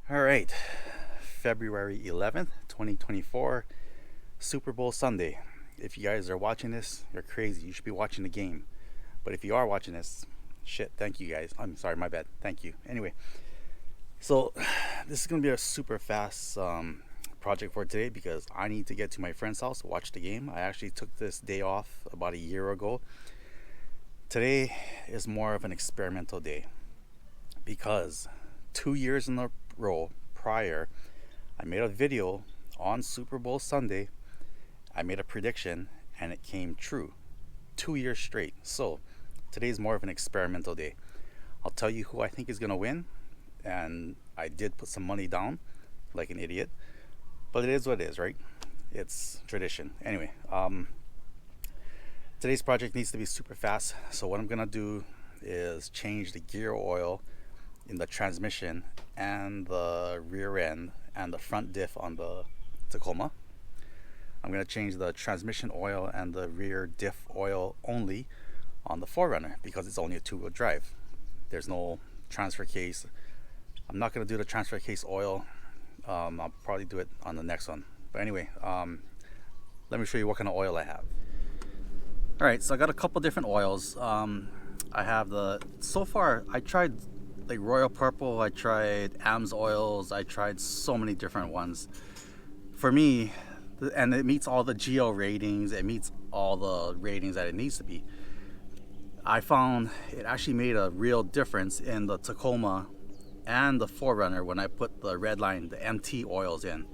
All right, February 11th, 2024, Super Bowl Sunday. If you guys are watching this, you're crazy. You should be watching the game. But if you are watching this, shit, thank you guys. I'm sorry, my bad. Thank you. Anyway, so this is going to be a super fast project for today because I need to get to my friend's house to watch the game. I actually took this day off about a year ago. Today is more of an experimental day because 2 years in a row prior, I made a video on Super Bowl Sunday. I made a prediction and it came true 2 years straight. So today's more of an experimental day. I'll tell you who I think is going to win, and I did put some money down like an idiot, but it is what it is, right? It's tradition. Anyway, today's project needs to be super fast. So what I'm going to do is change the gear oil in the transmission and the rear end and the front diff on the Tacoma. I'm going to change the transmission oil and the rear diff oil only on the 4Runner because it's only a two-wheel drive. There's no transfer case. I'm not going to do the transfer case oil. I'll probably do it on the next one. But anyway, let me show you what kind of oil I have. Alright, so I got a couple different oils. I have so far I tried like Royal Purple, I tried AMS oils, I tried so many different ones. For me, and it meets all the GL ratings, it meets all the ratings that it needs to be. I found it actually made a real difference in the Tacoma and the 4Runner when I put the red line, the MT oils in.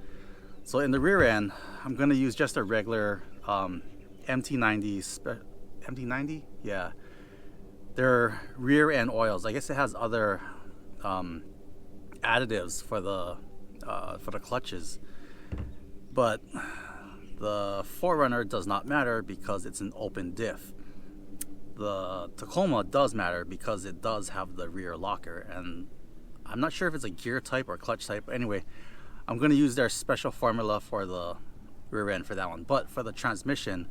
So in the rear end, I'm going to use just a regular MT90, MT90? Yeah. They're rear end oils. I guess it has other additives for the clutches, but the 4Runner does not matter because it's an open diff. The Tacoma does matter because it does have the rear locker, and I'm not sure if it's a gear type or clutch type. Anyway, I'm going to use their special formula for the rear end for that one. But for the transmission,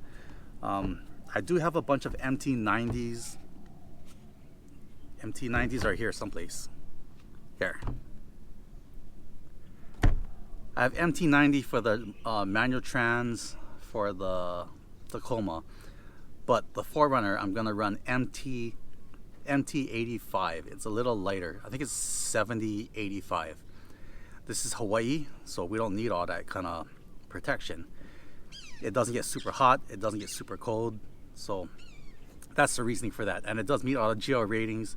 I do have a bunch of MT90s. MT90s are here someplace. Here. I have MT90 for the manual trans for the Tacoma, but the 4Runner I'm gonna run MT85. It's a little lighter. I think it's 7085. This is Hawaii, so we don't need all that kind of protection. It doesn't get super hot. It doesn't get super cold. So that's the reasoning for that, and it does meet all the GL ratings,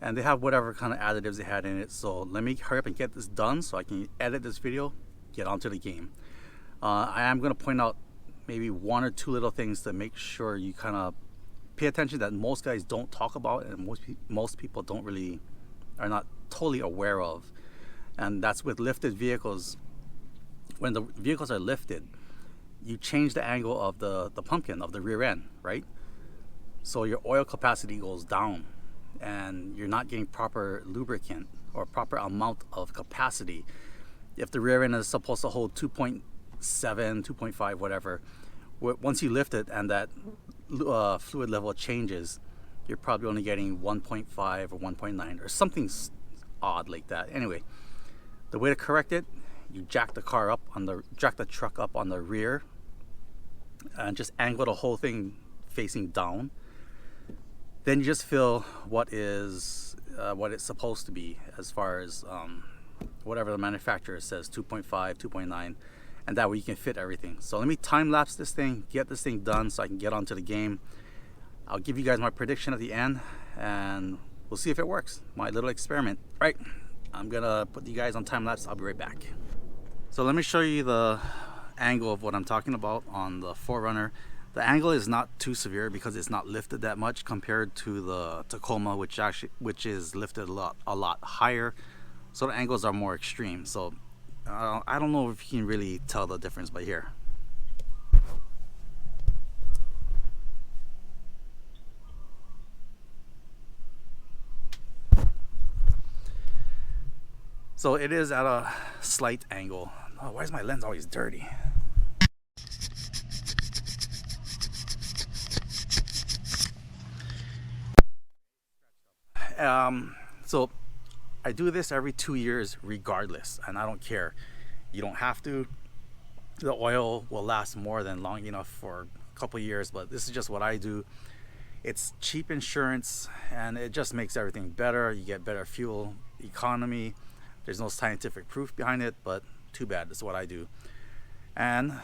and they have whatever kind of additives they had in it. So let me hurry up and get this done so I can edit this video, get onto the game. I am going to point out maybe one or two little things to make sure you kind of pay attention that most guys don't talk about and most people are not totally aware of, and that's with lifted vehicles. When the vehicles are lifted, you change the angle of the pumpkin of the rear end, right? So your oil capacity goes down and you're not getting proper lubricant or proper amount of capacity. If the rear end is supposed to hold 2.7, 2.5, whatever, once you lift it and that fluid level changes, you're probably only getting 1.5 or 1.9 or something odd like that. Anyway, the way to correct it, you jack the truck up on the rear and just angle the whole thing facing down. Then you just feel what it's supposed to be as far as whatever the manufacturer says, 2.5, 2.9, and that way you can fit everything. So let me time lapse this thing, get this thing done so I can get onto the game. I'll give you guys my prediction at the end and we'll see if it works. My little experiment. Right, I'm gonna put you guys on time lapse. I'll be right back. So let me show you the angle of what I'm talking about on the 4Runner. The angle is not too severe because it's not lifted that much compared to the Tacoma, which is lifted a lot higher. So the angles are more extreme. So I don't know if you can really tell the difference by here. So it is at a slight angle. Oh, why is my lens always dirty? So I do this every 2 years regardless, and I don't care. You don't have to. The oil will last more than long enough for a couple years, but this is just what I do. It's cheap insurance and it just makes everything better. You get better fuel economy. There's no scientific proof behind it, but too bad, that's what I do. And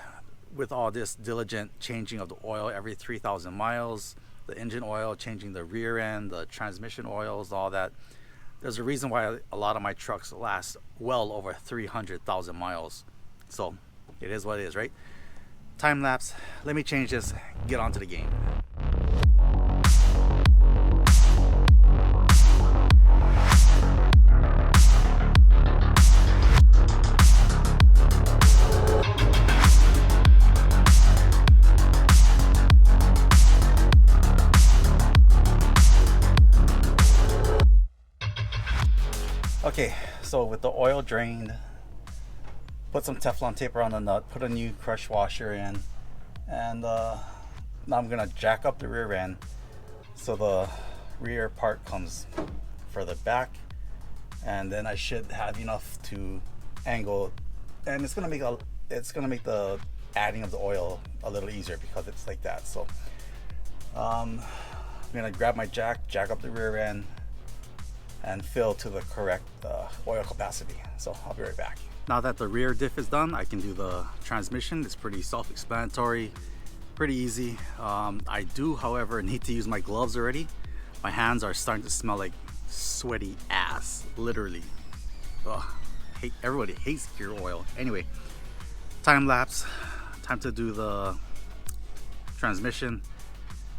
with all this diligent changing of the oil every 3,000 miles, the engine oil, changing the rear end, the transmission oils, all that, there's a reason why a lot of my trucks last well over 300,000 miles. So it is what it is, right? Time lapse. Let me change this, get on to the game. Okay, so with the oil drained, put some Teflon tape around the nut, put a new crush washer in, and now I'm gonna jack up the rear end so the rear part comes further back, and then I should have enough to angle, and it's gonna make the adding of the oil a little easier because it's like that. So I'm gonna grab my jack up the rear end and fill to the correct oil capacity. So I'll be right back. Now that the rear diff is done, I can do the transmission. It's pretty self-explanatory, pretty easy. I do, however, need to use my gloves already. My hands are starting to smell like sweaty ass, literally. Ugh, everybody hates gear oil. Anyway, time lapse, time to do the transmission.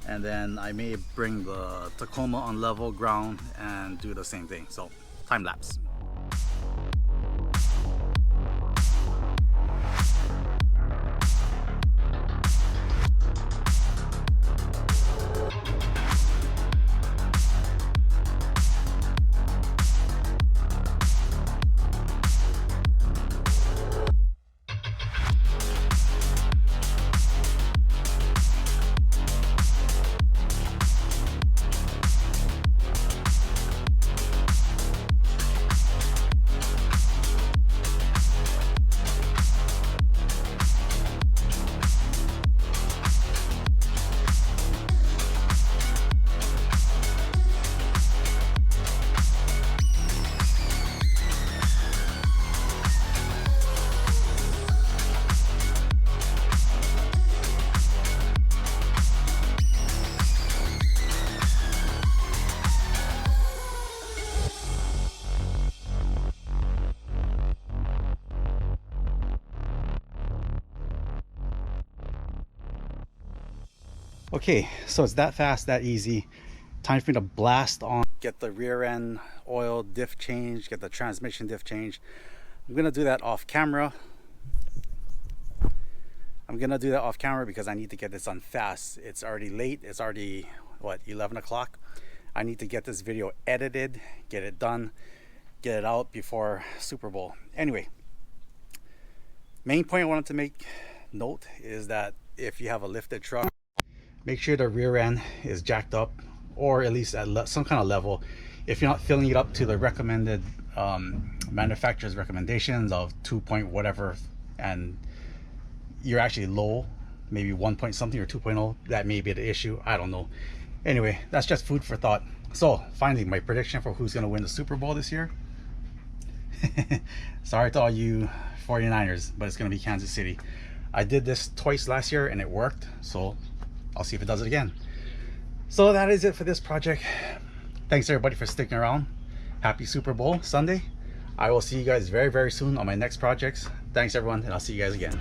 And then I may bring the Tacoma on level ground and do the same thing. So time lapse. Okay, so it's that fast, that easy. Time for me to blast on, get the rear end oil diff change, get the transmission diff change. I'm gonna do that off camera. Because I need to get this done fast. It's already late. It's already, what, 11 o'clock? I need to get this video edited, get it done, get it out before Super Bowl. Anyway, main point I wanted to make note is that if you have a lifted truck, make sure the rear end is jacked up, or at least at some kind of level. If you're not filling it up to the recommended manufacturer's recommendations of 2 point whatever, and you're actually low, maybe 1 point something or 2.0, that may be the issue. I don't know. Anyway, that's just food for thought. So finally, my prediction for who's going to win the Super Bowl this year. Sorry to all you 49ers, but it's going to be Kansas City. I did this twice last year and it worked, so I'll see if it does it again. So that is it for this project. Thanks everybody for sticking around. Happy Super Bowl Sunday. I will see you guys very, very soon on my next projects. Thanks everyone, and I'll see you guys again.